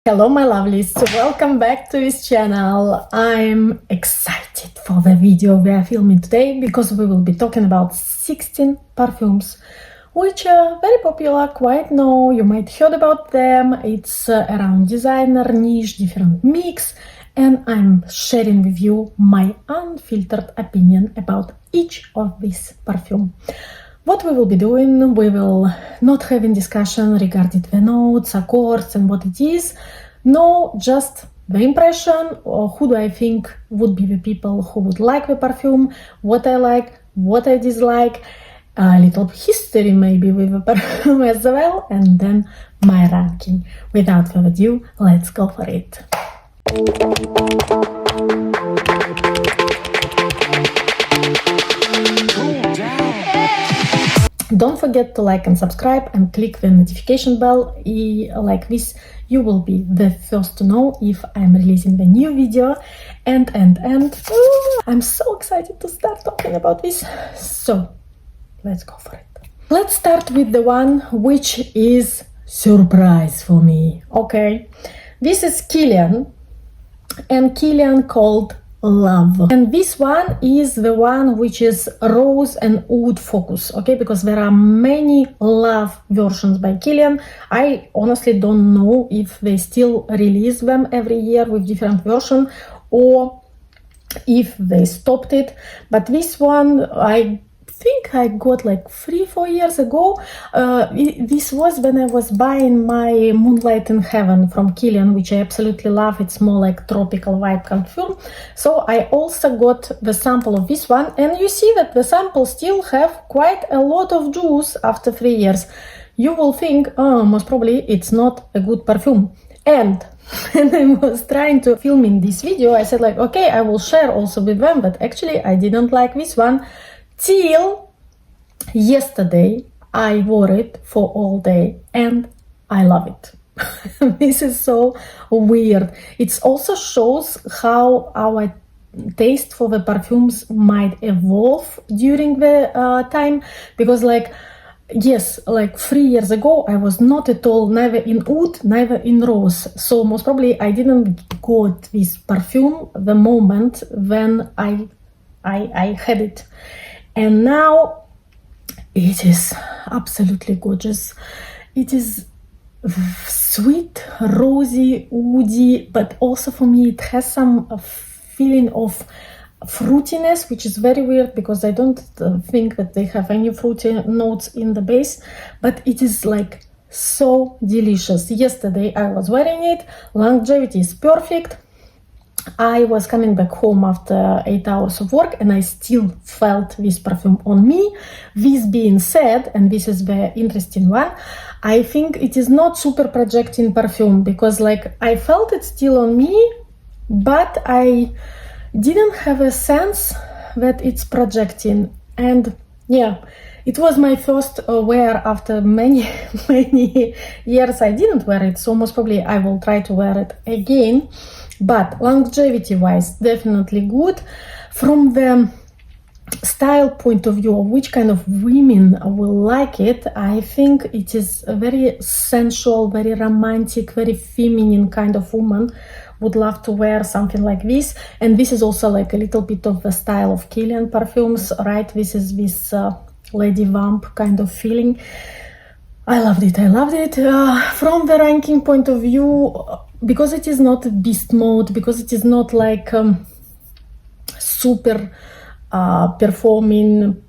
Hello my lovelies, welcome back to this channel. I'm excited for the video we are filming today because we will be talking about 16 perfumes which are very popular, quite know, you might heard about them. It's around designer, niche, different mix, and I'm sharing with you my unfiltered opinion about each of these perfume. What we will be doing, we will not having discussion regarding the notes, accords and what it is. No, just the impression, or who do I think would be the people who would like the perfume, what I like, what I dislike, a little history maybe with the perfume as well, and then my ranking. Without further ado, let's go for it. Don't forget to like and subscribe and click the notification bell. Like this, you will be the first to know if I'm releasing the new video. And I'm so excited to start talking about this. So let's go for it. Let's start with the one which is surprise for me. Okay, this is Kilian, and Kilian called Love, and this one is the one which is rose and oud focus. Okay, because there are many Love versions by Kilian. I honestly don't know if they still release them every year with different version or if they stopped it, but this one I think I got like 3-4 years ago. This was when I was buying my Moonlight in Heaven from Kilian, which I absolutely love. It's more like tropical vibe perfume. So I also got the sample of this one, and you see that the sample still have quite a lot of juice after 3 years. You will think, oh, most probably it's not a good perfume. And when I was trying to film in this video, I said like, okay, I will share also with them, but actually I didn't like this one. Till yesterday, I wore it for all day and I love it. This is so weird. It also shows how our taste for the perfumes might evolve during the time, because like, yes, like 3 years ago, I was not at all neither in oud, neither in rose. So most probably I didn't got this perfume the moment when I had it. And now it is absolutely gorgeous. It is sweet, rosy, woody, but also for me it has some feeling of fruitiness, which is very weird because I don't think that they have any fruity notes in the base, but it is like so delicious. Yesterday I was wearing it, longevity is perfect. I was coming back home after 8 hours of work and I still felt this perfume on me. This being said, and this is the interesting one, I think it is not super projecting perfume, because like I felt it still on me, but I didn't have a sense that it's projecting. And yeah, it was my first wear after many years I didn't wear it, so most probably I will try to wear it again. But longevity wise, definitely good. From the style point of view of which kind of women will like it, I think it is a very sensual, very romantic, very feminine kind of woman would love to wear something like this. And this is also like a little bit of the style of Kilian perfumes, right? This is this lady vamp kind of feeling. I loved it. From the ranking point of view, because it is not a beast mode, because it is not like super performing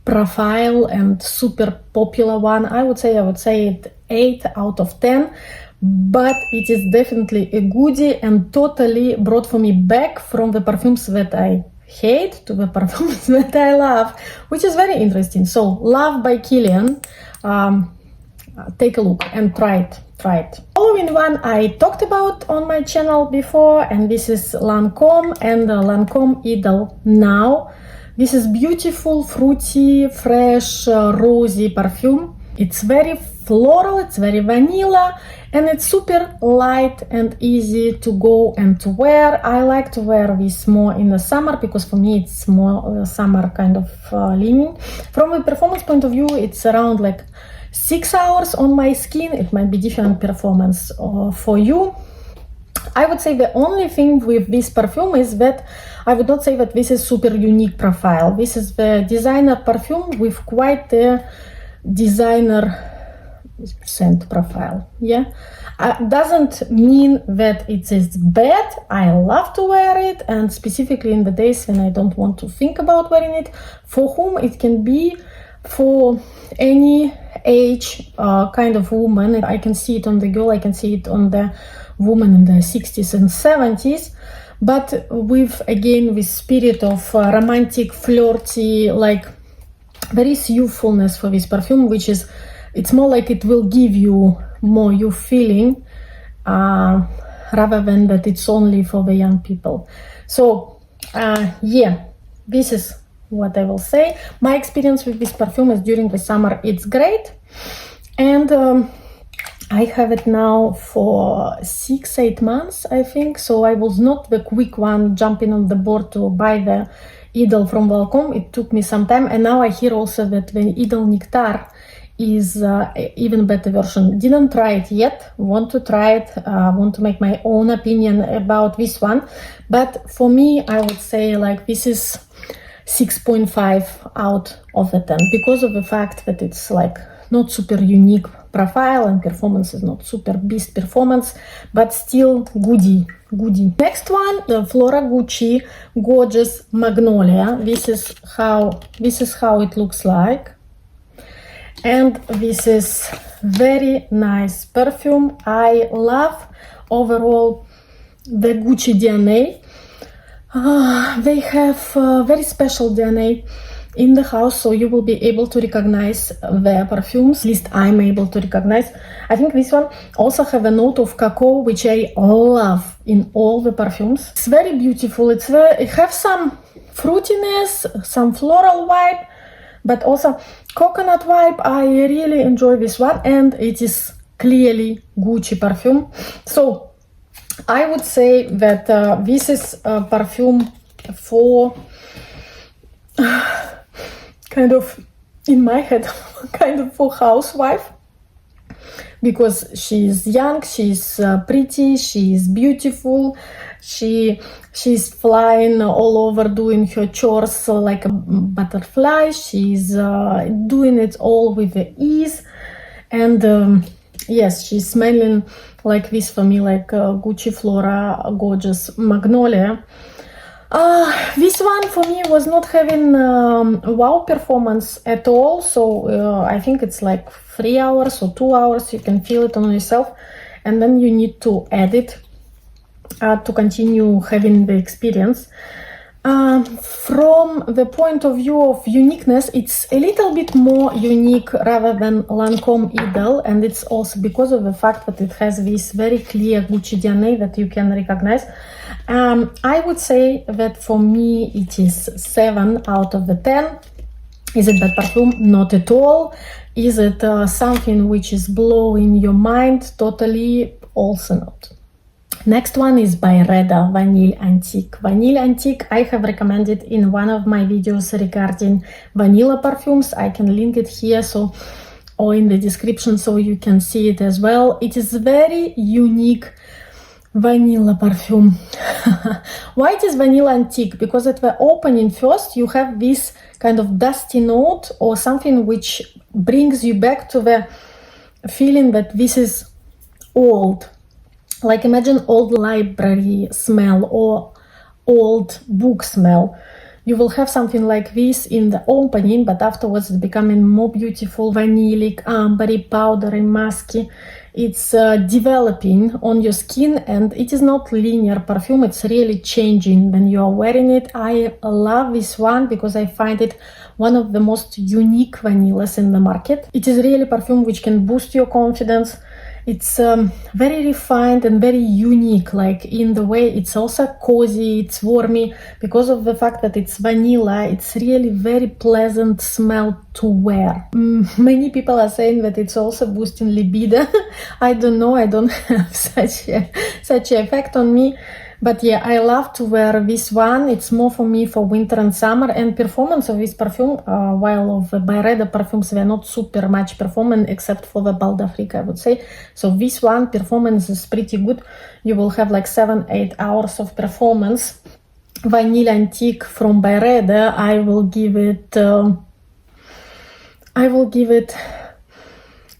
profile and super popular one, I would say it 8 out of 10, but it is definitely a goodie and totally brought for me back from the perfumes that I hate to the perfumes that I love, which is very interesting. So Love by Kilian, take a look and try it. Following one I talked about on my channel before, and this is Lancome and Lancome Idol Now. This is beautiful, fruity, fresh, rosy perfume. It's very floral, it's very vanilla, and it's super light and easy to go and to wear. I like to wear this more in the summer because for me it's more summer kind of leaning. From a performance point of view, it's around like 6 hours on my skin, it might be different performance for you. I would say the only thing with this perfume is that I would not say that this is super unique profile. This is the designer perfume with quite a designer scent profile. Yeah, doesn't mean that it is bad. I love to wear it, and specifically in the days when I don't want to think about wearing it. For whom it can be, for any age kind of woman. I can see it on the girl, I can see it on the woman in the 60s and 70s, but with again this spirit of romantic, flirty, like there is youthfulness for this perfume, which is, it's more like it will give you more you feeling rather than that it's only for the young people. So yeah, this is what I will say. My experience with this perfume is during the summer, it's great, and I have it now for 6-8 months, I think. So I was not the quick one jumping on the board to buy the Idol from Lancome. It took me some time, and now I hear also that the Idol Nectar is even better version. Didn't try it yet, want to try it, want to make my own opinion about this one. But for me, I would say like this is 6.5 out of the 10, because of the fact that it's like not super unique profile and performance is not super beast performance, but still goodie. Next one, the Flora Gucci Gorgeous Magnolia. This is how it looks like, and this is very nice perfume. I love overall the Gucci DNA. They have very special DNA in the house, so you will be able to recognize the perfumes. At least I'm able to recognize. I think this one also have a note of cacao, which I love in all the perfumes. It's very beautiful. It have some fruitiness, some floral vibe, but also coconut vibe. I really enjoy this one, and it is clearly Gucci perfume. So I would say that this is a perfume for kind of, in my head, kind of for housewife, because she's young, she's pretty, she's beautiful, she's flying all over doing her chores like a butterfly. She's doing it all with the ease, and yes, she's smelling like this for me, like Gucci Flora Gorgeous Magnolia. This one for me was not having wow performance at all, so I think it's like 3 hours or 2 hours. You can feel it on yourself, and then you need to add it to continue having the experience. From the point of view of uniqueness, it's a little bit more unique rather than Lancome Idol, and it's also because of the fact that it has this very clear Gucci DNA that you can recognize. I would say that for me it is 7 out of the 10. Is it bad perfume? Not at all. Is it something which is blowing your mind? Totally, also not. Next one is Byredo Vanille Antique. Vanille Antique I have recommended in one of my videos regarding vanilla perfumes. I can link it here, so, or in the description, so you can see it as well. It is very unique vanilla perfume. Why it is Vanilla Antique? Because at the opening first you have this kind of dusty note or something which brings you back to the feeling that this is old. Like imagine old library smell or old book smell. You will have something like this in the opening, but afterwards it's becoming more beautiful, vanillic, ambery, powdery, musky. It's developing on your skin, and it is not linear perfume. It's really changing when you are wearing it. I love this one because I find it one of the most unique vanillas in the market. It is really perfume which can boost your confidence. It's very refined and very unique, like in the way it's also cozy, it's warmy. Because of the fact that it's vanilla, it's really very pleasant smell to wear. Many people are saying that it's also boosting libido. I don't know, I don't have such an effect on me. But yeah, I love to wear this one. It's more for me for winter and summer. And performance of this perfume, while of the Byredo perfumes, they're not super much performance except for the Bal d'Afrique, I would say. So this one performance is pretty good. You will have like 7-8 hours of performance. Vanilla Antique from Byredo, I will give it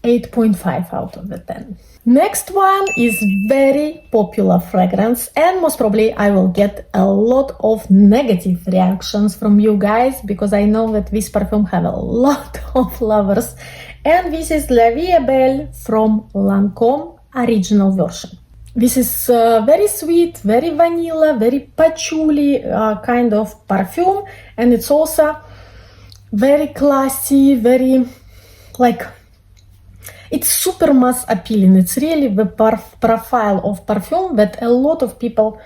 8.5 out of the 10. Next one is very popular fragrance, and most probably I will get a lot of negative reactions from you guys, because I know that this perfume have a lot of lovers, and this is La Vie est Belle from Lancome original version. This is very sweet, very vanilla, very patchouli kind of perfume, and it's also very classy, very like, it's super mass appealing. It's really the profile of perfume that a lot of people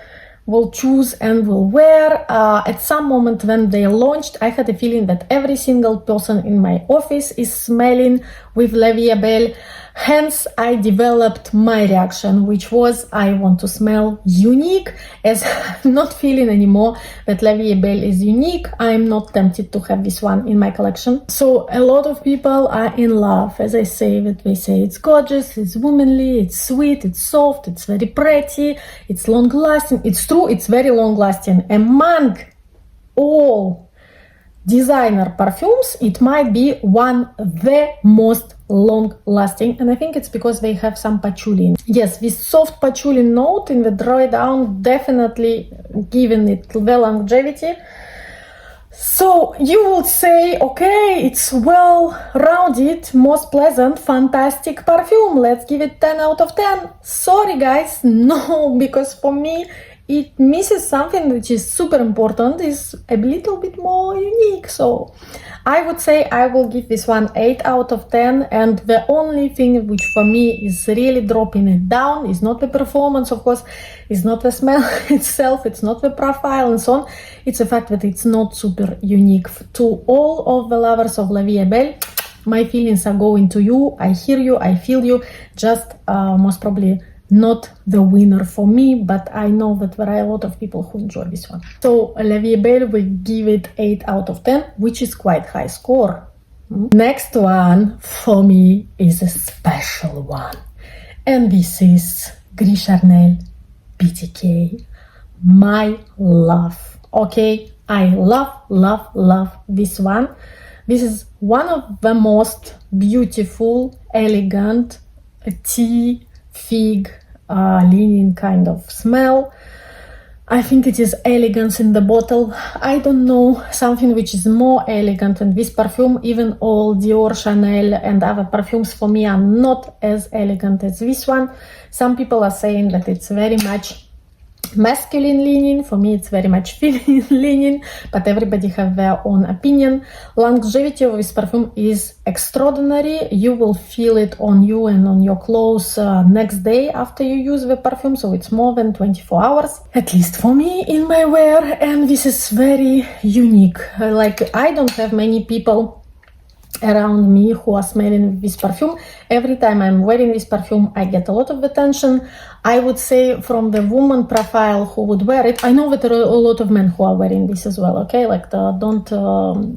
will choose and will wear. At some moment when they launched, I had a feeling that every single person in my office is smelling with La Vie est Belle. Hence, I developed my reaction, which was I want to smell unique, as I'm not feeling anymore that La Vie est Belle is unique. I'm not tempted to have this one in my collection. So a lot of people are in love, as I say, that they say it's gorgeous, it's womanly, it's sweet, it's soft, it's very pretty, it's long lasting. It's true, it's very long lasting. Among all designer perfumes, it might be one of the most long lasting, and I think it's because they have some patchouli. Yes, this soft patchouli note in the dry down definitely giving it the longevity. So you will say, okay, it's well rounded, most pleasant, fantastic perfume, let's give it 10 out of 10. Sorry guys, no, because for me it misses something which is super important, is a little bit more unique. So I would say I will give this one 8 out of 10, and the only thing which for me is really dropping it down is not the performance, of course, it's not the smell itself, it's not the profile and so on, it's the fact that it's not super unique. To all of the lovers of La Vie est Belle, my feelings are going to you, I hear you, I feel you, just most probably not the winner for me, but I know that there are a lot of people who enjoy this one. So La Vie est Belle will give it 8 out of 10, which is quite high score. Next one for me is a special one, and this is Gris Charnel BTK, my love. Okay, I love this one. This is one of the most beautiful, elegant tea, fig, linen kind of smell. I think it is elegance in the bottle. I don't know something which is more elegant than this perfume. Even all Dior, Chanel and other perfumes for me are not as elegant as this one. Some people are saying that it's very much masculine linen. For me it's very much feminine linen, but everybody have their own opinion. Longevity of this perfume is extraordinary. You will feel it on you and on your clothes next day after you use the perfume, so it's more than 24 hours, at least for me in my wear. And this is very unique. Like, I don't have many people around me who are smelling this perfume. Every time I'm wearing this perfume, I get a lot of attention. I would say from the woman profile who would wear it, I know that there are a lot of men who are wearing this as well, okay? Like, don't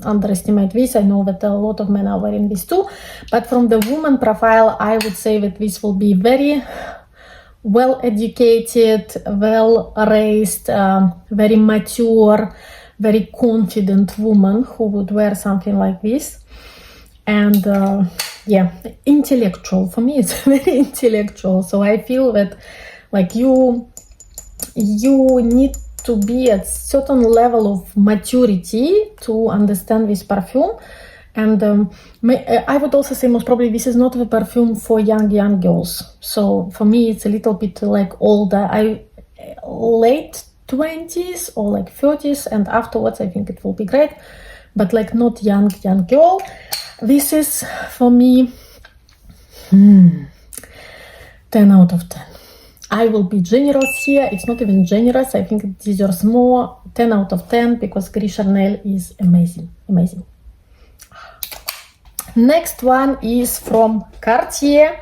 underestimate this. I know that a lot of men are wearing this too. But from the woman profile, I would say that this will be very well educated, well raised, very mature, very confident woman who would wear something like this. And yeah, intellectual. For me it's very intellectual, so I feel that like you need to be at certain level of maturity to understand this perfume. And I would also say most probably this is not the perfume for young girls. So for me it's a little bit like older, late 20s or like 30s, and afterwards I think it will be great, but like not young girl. This is for me 10 out of 10. I will be generous here. It's not even generous. I think it deserves more. 10 out of 10, because Gris Charnel is amazing. Next one is from Cartier,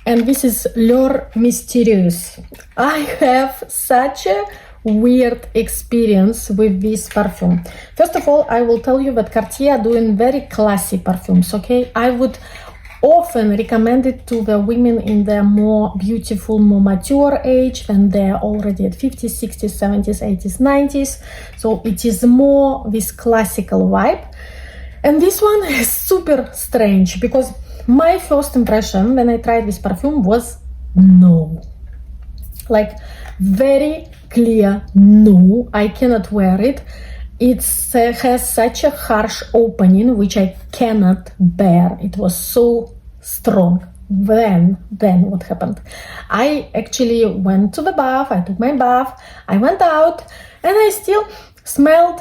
and this is L'Or Mystérieuse. I have such a weird experience with this perfume. First of all, I will tell you that Cartier are doing very classy perfumes, okay? I would often recommend it to the women in their more beautiful, more mature age, when they're already at 50s, 60s, 70s, 80s, 90s. So it is more this classical vibe. And this one is super strange because my first impression when I tried this perfume was no. Like very clear no, I cannot wear it. It has such a harsh opening which I cannot bear. It was so strong. Then what happened? I actually went to the bath, I took my bath, I went out, and I still smelled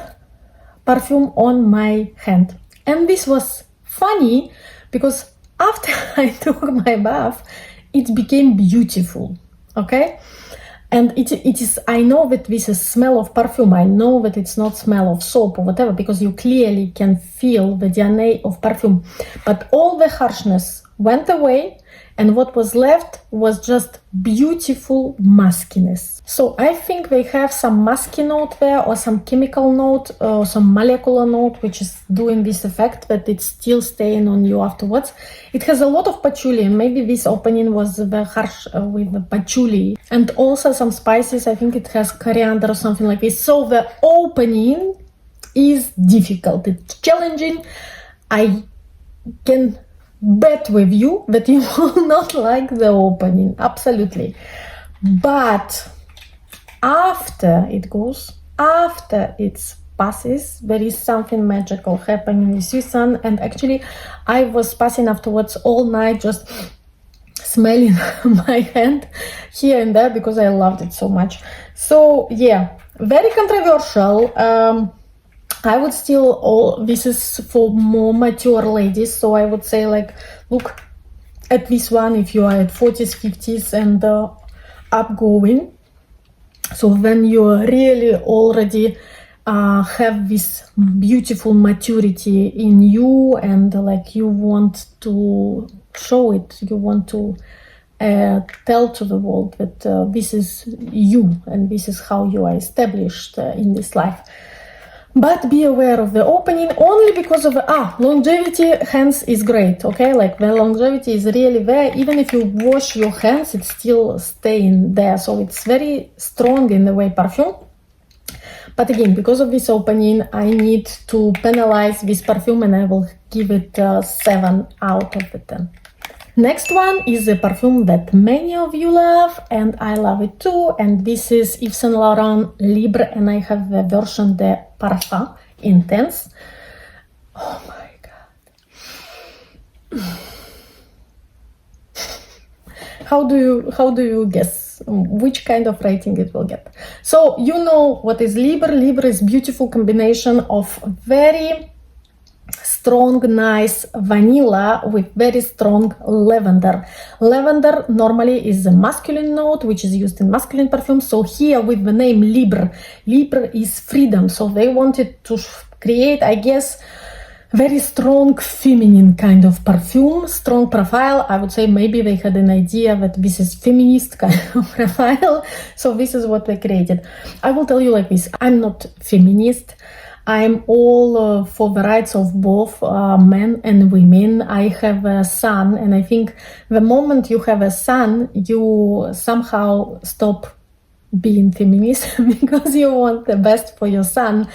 perfume on my hand. And this was funny because after I took my bath, it became beautiful, okay? And it is, I know that this is smell of perfume, I know that it's not smell of soap or whatever, because you clearly can feel the DNA of perfume. But all the harshness went away, and what was left was just beautiful muskiness. So I think they have some musky note there, or some chemical note, or some molecular note, which is doing this effect that it's still staying on you afterwards. It has a lot of patchouli, and maybe this opening was the harsh with the patchouli, and also some spices. I think it has coriander or something like this. So the opening is difficult, it's challenging. I can bet with you that you will not like the opening, absolutely. But after it passes, there is something magical happening with Susan. And actually I was passing afterwards all night just smelling my hand here and there because I loved it so much. So yeah, very controversial. I would still, this is for more mature ladies, so I would say, like, look at this one if you are at 40s, 50s and upgoing. So when you really already have this beautiful maturity in you, and like you want to show it, you want to tell to the world that this is you and this is how you are established in this life. But be aware of the opening only because of longevity. Hands is great, okay? Like the longevity is really there. Even if you wash your hands, it's still staying there. So it's very strong in the way perfume. But again, because of this opening, I need to penalize this perfume, and I will give it 7 out of the 10. Next one is a perfume that many of you love, and I love it too, and this is Yves Saint Laurent Libre, and I have the version de Parfum Intense. Oh my god. How do you guess which kind of rating it will get? So you know what is Libre. Libre is beautiful combination of very strong, nice vanilla with very strong lavender. Lavender normally is a masculine note, which is used in masculine perfumes. So here with the name Libre, Libre is freedom. So they wanted to create, I guess, very strong feminine kind of perfume, strong profile. I would say maybe they had an idea that this is feminist kind of profile. So this is what they created. I will tell you like this, I'm not feminist. I'm all for the rights of both men and women. I have a son, and I think the moment you have a son, you somehow stop being feminist because you want the best for your son.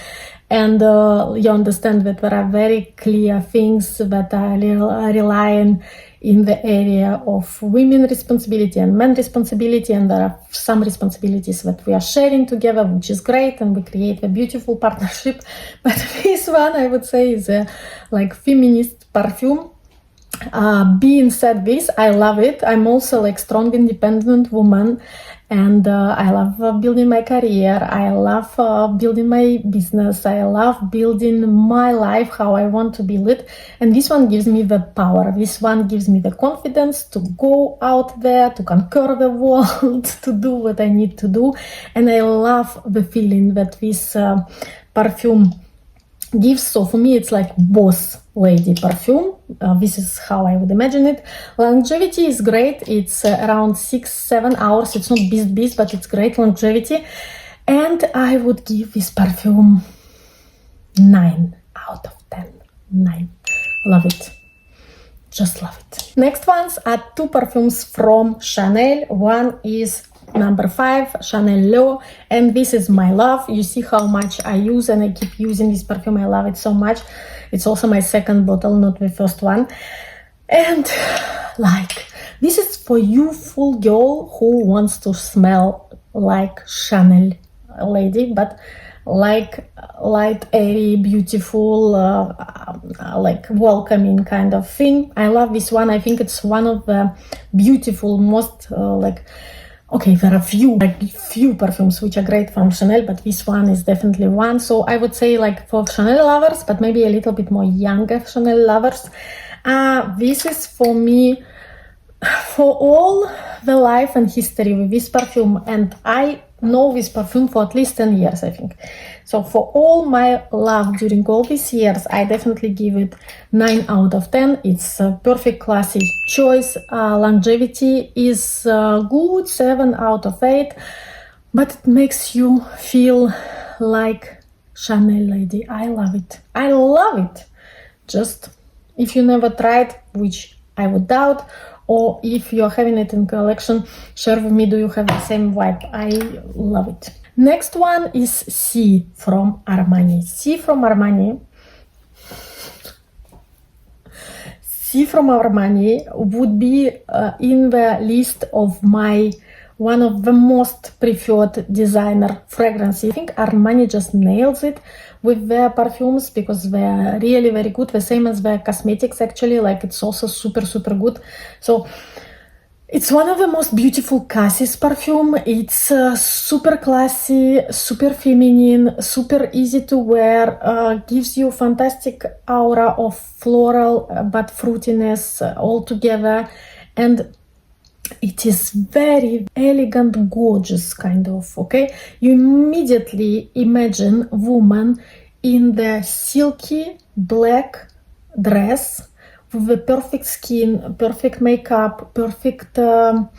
And you understand that there are very clear things that are relying in the area of women responsibility and men responsibility, and there are some responsibilities that we are sharing together, which is great, and we create a beautiful partnership. But this one, I would say, is a like feminist perfume. Being said this, I love it. I'm also like strong, independent woman, and I love building my career. I love building my business. I love building my life how I want to build it. And this one gives me the power. This one gives me the confidence to go out there, to conquer the world, to do what I need to do. And I love the feeling that this perfume gives. So for me, it's like boss lady perfume. This is how I would imagine it. Longevity is great. It's around 6-7 hours. It's not beast, but it's great longevity. And I would give this perfume 9 out of 10. 9. Love it. Just love it. Next ones are two perfumes from Chanel. One is number 5, Chanel L'Eau, and this is my love. You see how much I use, and I keep using this perfume. I love it so much. It's also my second bottle, not the first one. And like, this is for you full girl who wants to smell like Chanel lady, but like light, airy, beautiful, like welcoming kind of thing. I love this one. I think it's one of the beautiful, most okay, there are few perfumes which are great from Chanel, but this one is definitely one. So I would say like for Chanel lovers, but maybe a little bit more younger Chanel lovers, this is for me, for all the life and history with this perfume. And I know this perfume for at least 10 years, I think. So for all my love during all these years, I definitely give it 9 out of 10. It's a perfect classy choice. Longevity is good, 7 out of 8. But it makes you feel like Chanel lady. I love it. I love it. Just if you never tried, which I would doubt, or if you're having it in collection, share with me, do you have the same vibe? I love it. Next one is C from Armani. C from Armani would be in the list of my one of the most preferred designer fragrances. I think Armani just nails it with their perfumes because they're really very good, the same as their cosmetics actually, like it's also super good. So it's one of the most beautiful Cassis perfume. It's super classy, super feminine, super easy to wear, gives you fantastic aura of floral but fruitiness all together, and it is very elegant, gorgeous kind of, okay? You immediately imagine woman in the silky black dress with the perfect skin, perfect makeup, perfect hair,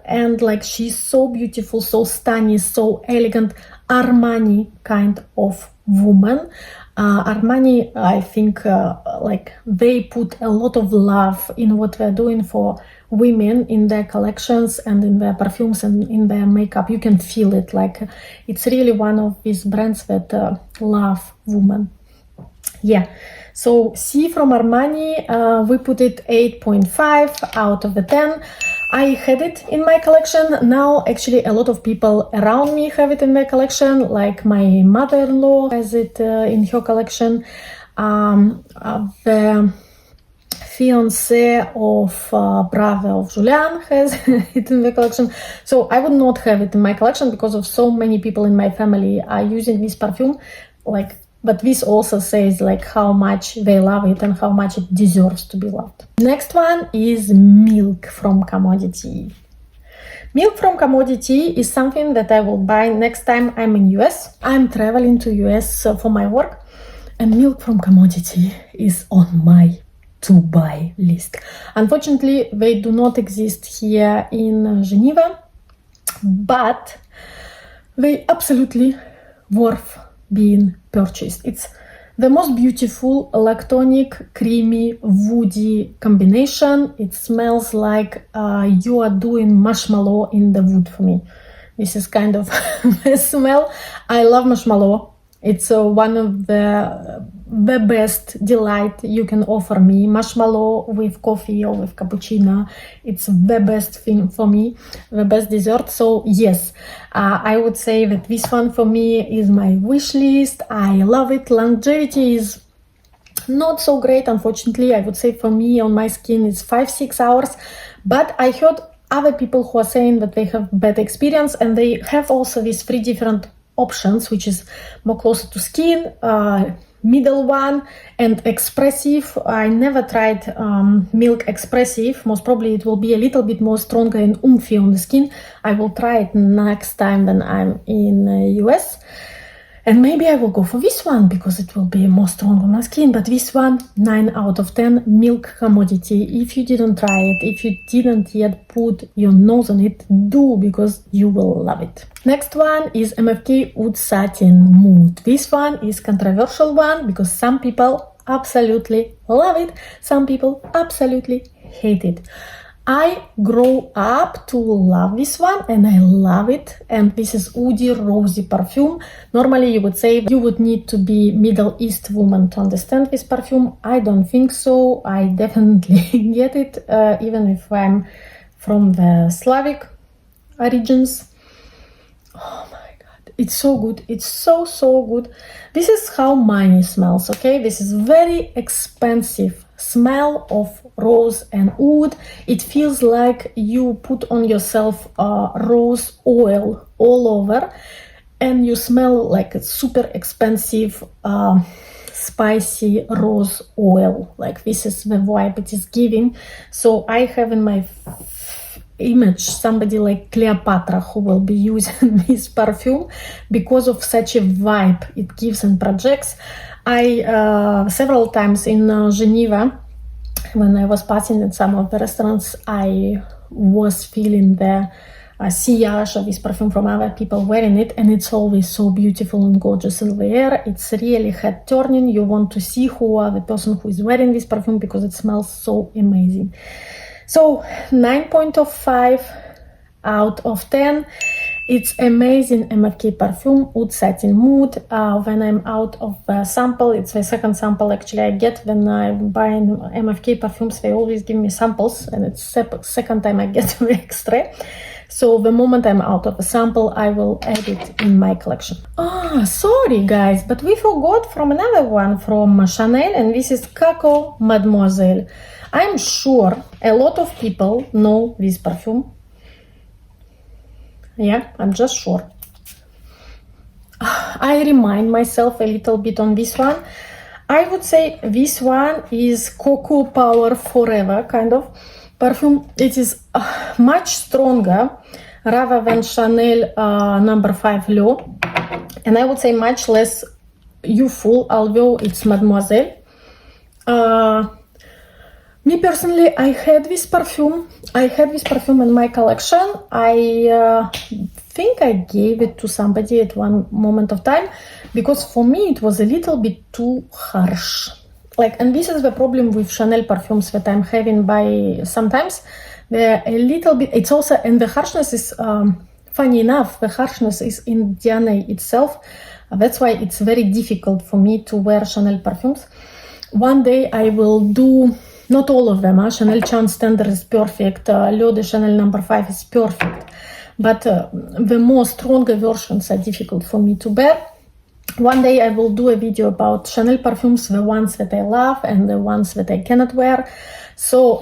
and like she's so beautiful, so stunning, so elegant, Armani kind of woman. Armani, I think, like they put a lot of love in what they're doing for women in their collections and in their perfumes and in their makeup. You can feel it. Like it's really one of these brands that love women. Yeah. So C from Armani, we put it 8.5 out of the 10. I had it in my collection. Now actually a lot of people around me have it in their collection, like my mother-in-law has it in her collection. The fiance of brother of Julian has it in the collection. So I would not have it in my collection because of so many people in my family are using this perfume. But this also says like how much they love it and how much it deserves to be loved. Next one is Milk from Commodity. Milk from Commodity is something that I will buy next time I'm in US. I'm traveling to US for my work, and Milk from Commodity is on my to buy list. Unfortunately, they do not exist here in Geneva, but they absolutely worth being purchased. It's the most beautiful lactonic, creamy, woody combination. It smells like you are doing marshmallow in the wood for me. This is kind of the smell. I love marshmallow. It's one of the best delight you can offer me. Marshmallow with coffee or with cappuccino. It's the best thing for me, the best dessert. So yes, I would say that this one for me is my wish list. I love it. Longevity is not so great, unfortunately. I would say for me on my skin it's 5-6 hours, but I heard other people who are saying that they have better experience, and they have also these 3 different options, which is more closer to skin, middle one, and expressive. I never tried Milk Expressive. Most probably it will be a little bit more stronger and oomphy on the skin. I will try it next time when I'm in US. And maybe I will go for this one because it will be more strong on my skin. But this one, 9 out of 10, milk commodity. If you didn't try it, if you didn't yet put your nose on it, do, because you will love it. Next one is MFK Oud Satin Mood. This one is controversial one because some people absolutely love it. Some people absolutely hate it. I grew up to love this one and I love it, and this is Oudi Rosy perfume. Normally you would say you would need to be Middle East woman to understand this perfume. I don't think so. I definitely get it, even if I'm from the Slavic origins. Oh my god, it's so good. It's so good. This is how mine smells, okay? This is very expensive smell of rose and oud. It feels like you put on yourself rose oil all over and you smell like a super expensive spicy rose oil. Like, this is the vibe it is giving. So I have in my image somebody like Cleopatra who will be using this perfume because of such a vibe it gives and projects. I several times in Geneva, when I was passing in some of the restaurants, I was feeling the sillage of this perfume from other people wearing it, and it's always so beautiful and gorgeous in the air. It's really head turning. You want to see who are the person who is wearing this perfume because it smells so amazing. So 9.5 out of 10. It's amazing MFK perfume, Oud Satin Mood. When I'm out of the sample, it's the second sample actually I get when I'm buying MFK perfumes. They always give me samples, and it's second time I get the extra. So the moment I'm out of the sample, I will add it in my collection. Sorry guys, but we forgot from another one from Chanel, and this is Coco Mademoiselle. I'm sure a lot of people know this perfume. Yeah, I'm just sure. I remind myself a little bit on this one. I would say this one is Cocoa Power Forever kind of perfume. It is much stronger rather than Chanel number 5 Low. And I would say much less youthful, although it's Mademoiselle. Me personally, I had this perfume in my collection. I think I gave it to somebody at one moment of time because for me it was a little bit too harsh. And this is the problem with Chanel perfumes that I'm having by sometimes. They're a little bit, it's also, and the harshness is, funny enough, the harshness is in DNA itself. That's why it's very difficult for me to wear Chanel perfumes. One day I will do, not all of them, Chanel Chan Standard is perfect, L'Eau de Chanel number 5 is perfect, but the more stronger versions are difficult for me to bear. One day I will do a video about Chanel perfumes, the ones that I love and the ones that I cannot wear. So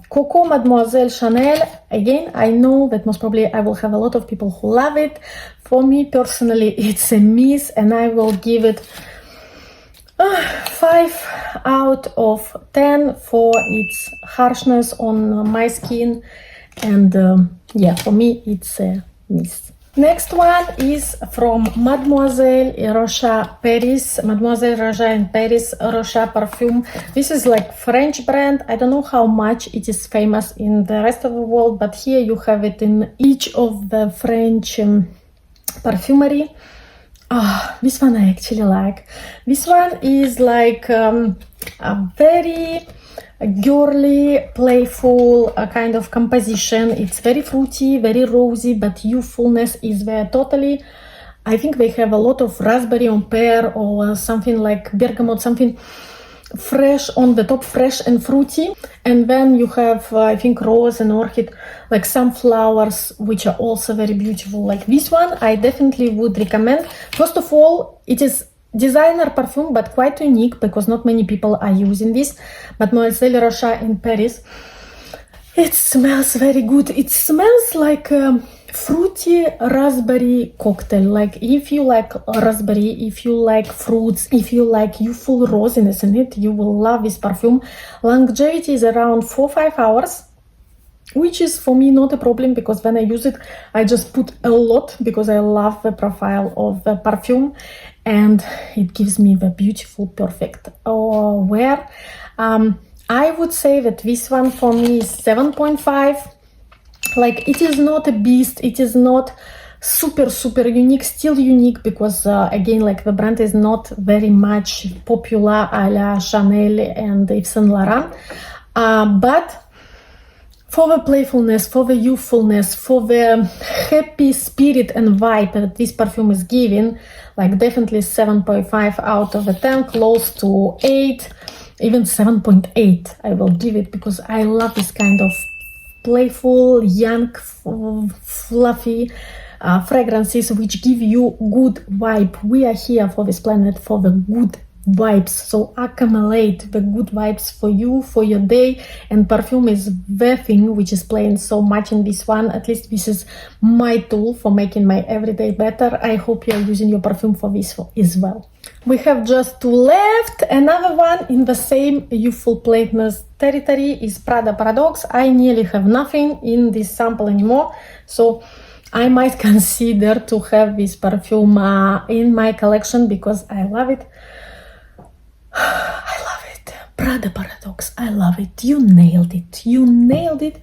Coco Mademoiselle Chanel, again, I know that most probably I will have a lot of people who love it. For me personally, it's a miss, and I will give it 5 out of 10 for its harshness on my skin, and yeah, for me it's a miss. Next one is from Mademoiselle Rochas Paris, Mademoiselle Rochas in Paris, Rochas perfume. This is like French brand. I don't know how much it is famous in the rest of the world, but here you have it in each of the French perfumery. This one I actually like. This one is like a very girly, playful kind of composition. It's very fruity, very rosy, but youthfulness is there totally. I think they have a lot of raspberry on pear or something like bergamot, something fresh on the top, fresh and fruity. And then you have, I think, rose and orchid, like some flowers, which are also very beautiful. Like this one, I definitely would recommend. First of all, it is designer perfume, but quite unique because not many people are using this. Mademoiselle Rochas in Paris. It smells very good. It smells like a fruity raspberry cocktail. Like if you like raspberry, if you like fruits, if you like youthful rosiness in it, you will love this perfume. Longevity is around 4-5 hours. which is for me not a problem, because when I use it, I just put a lot because I love the profile of the perfume and it gives me the beautiful, perfect wear. I would say that this one for me is 7.5. Like, it is not a beast, it is not super unique, still unique, because again, like, the brand is not very much popular a la Chanel and Yves Saint Laurent, but for the playfulness, for the youthfulness, for the happy spirit and vibe that this perfume is giving, like, definitely 7.5 out of 10, close to 8, even 7.8 I will give it, because I love this kind of playful, young, fluffy fragrances which give you good vibe. We are here for this planet for the good vibes, so accumulate the good vibes for you, for your day, and perfume is the thing which is playing so much in this one. At least this is my tool for making my everyday better. I hope you are using your perfume for this as well. We have just 2 left. Another one in the same youthful playfulness territory is Prada Paradox. I nearly have nothing in this sample anymore, so I might consider to have this perfume in my collection because I love it. I love it. Prada Paradox, I love it. You nailed it. You nailed it.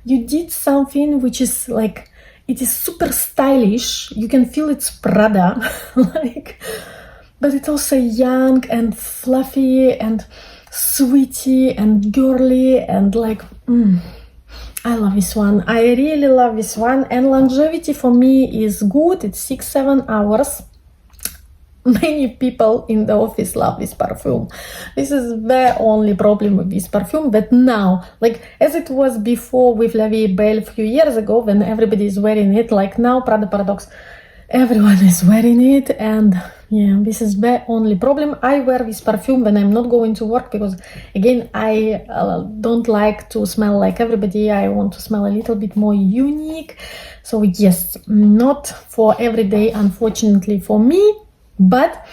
You did something which is like, it is super stylish. You can feel it's Prada, like, but it's also young and fluffy and sweetie and girly and like, I love this one. I really love this one. And longevity for me is good. It's 6-7 hours. Many people in the office love this perfume. This is the only problem with this perfume, that now, like as it was before with La Vie Belle a few years ago when everybody is wearing it, like now Prada Paradox, everyone is wearing it, and yeah, this is the only problem. I wear this perfume when I'm not going to work because, again, I don't like to smell like everybody. I want to smell a little bit more unique. So yes, not for every day, unfortunately for me. But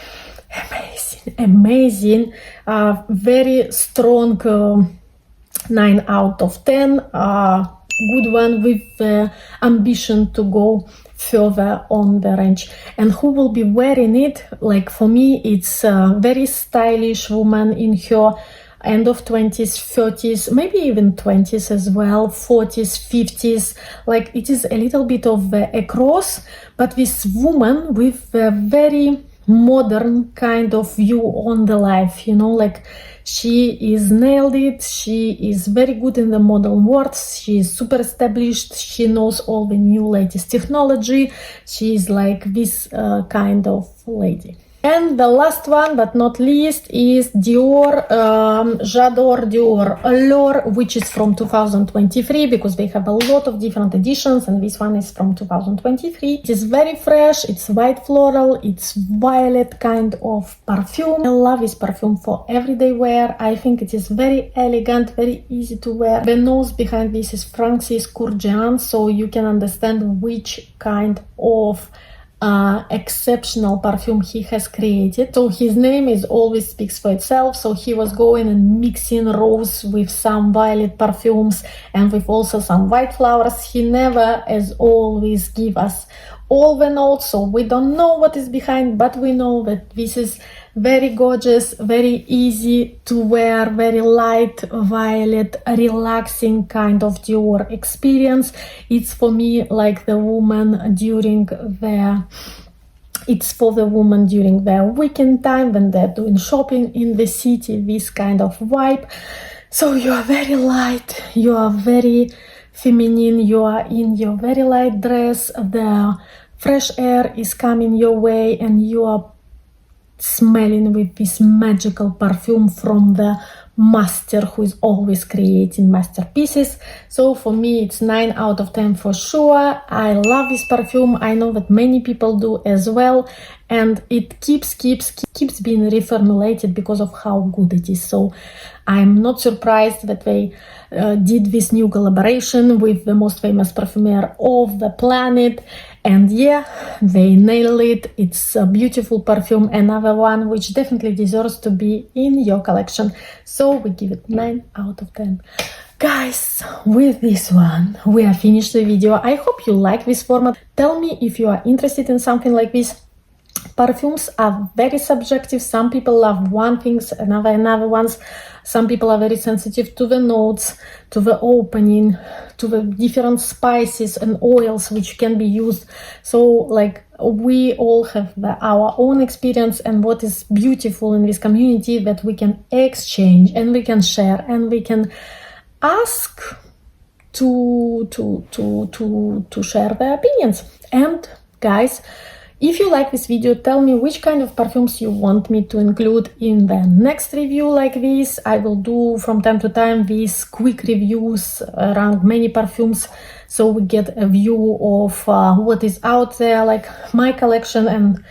amazing, very strong 9 out of 10, good one with the ambition to go further on the range. And who will be wearing it? Like for me, it's a very stylish woman in her end of 20s, 30s, maybe even 20s as well, 40s, 50s. Like it is a little bit of a cross, but this woman with a very modern kind of view on the life, you know, like she is nailed it. She is very good in the modern world. She is super established. She knows all the new latest technology. She is like this kind of lady. And the last one, but not least, is DIOR, J'adore DIOR Allure, which is from 2023, because they have a lot of different editions, and this one is from 2023. It is very fresh, it's white floral, it's violet kind of perfume. I love this perfume for everyday wear. I think it is very elegant, very easy to wear. The nose behind this is Francis Courgean, so you can understand which kind of exceptional perfume he has created. So his name is always speaks for itself. So he was going and mixing rose with some violet perfumes and with also some white flowers. He never, as always, give us all the notes, so we don't know what is behind, but we know that this is very gorgeous, very easy to wear, very light violet, relaxing kind of Dior experience. It's for me like the woman during their, it's for the woman during their weekend time when they're doing shopping in the city, this kind of vibe. So you are very light, you are very feminine, you are in your very light dress, the fresh air is coming your way, and you are smelling with this magical perfume from the master who is always creating masterpieces. So for me, it's 9 out of 10 for sure. I love this perfume. I know that many people do as well, and it keeps being reformulated because of how good it is. So I'm not surprised that they did this new collaboration with the most famous perfumer of the planet, and yeah, they nailed it. It's a beautiful perfume, another one which definitely deserves to be in your collection, so we give it 9 out of 10. Guys, with this one we are finished the video. I hope you like this format. Tell me if you are interested in something like this. Perfumes are very subjective. Some people love one thing, another ones. Some people are very sensitive to the notes, to the opening, to the different spices and oils which can be used. So like, we all have our own experience, and what is beautiful in this community that we can exchange and we can share and we can ask to share their opinions. And guys, if you like this video, tell me which kind of perfumes you want me to include in the next review like this. I will do from time to time these quick reviews around many perfumes, so we get a view of what is out there, like my collection, and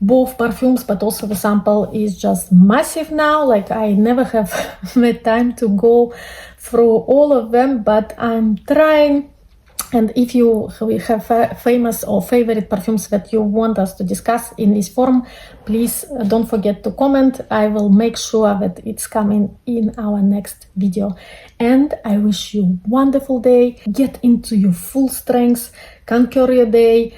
both perfumes, but also the sample is just massive now. Like, I never have the time to go through all of them, but I'm trying. And if you have famous or favorite perfumes that you want us to discuss in this forum, please don't forget to comment. I will make sure that it's coming in our next video. And I wish you a wonderful day. Get into your full strength, conquer your day,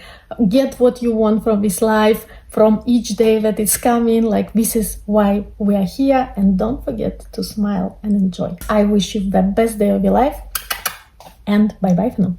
get what you want from this life, from each day that is coming. Like, this is why we are here. And don't forget to smile and enjoy. I wish you the best day of your life, and bye bye for now.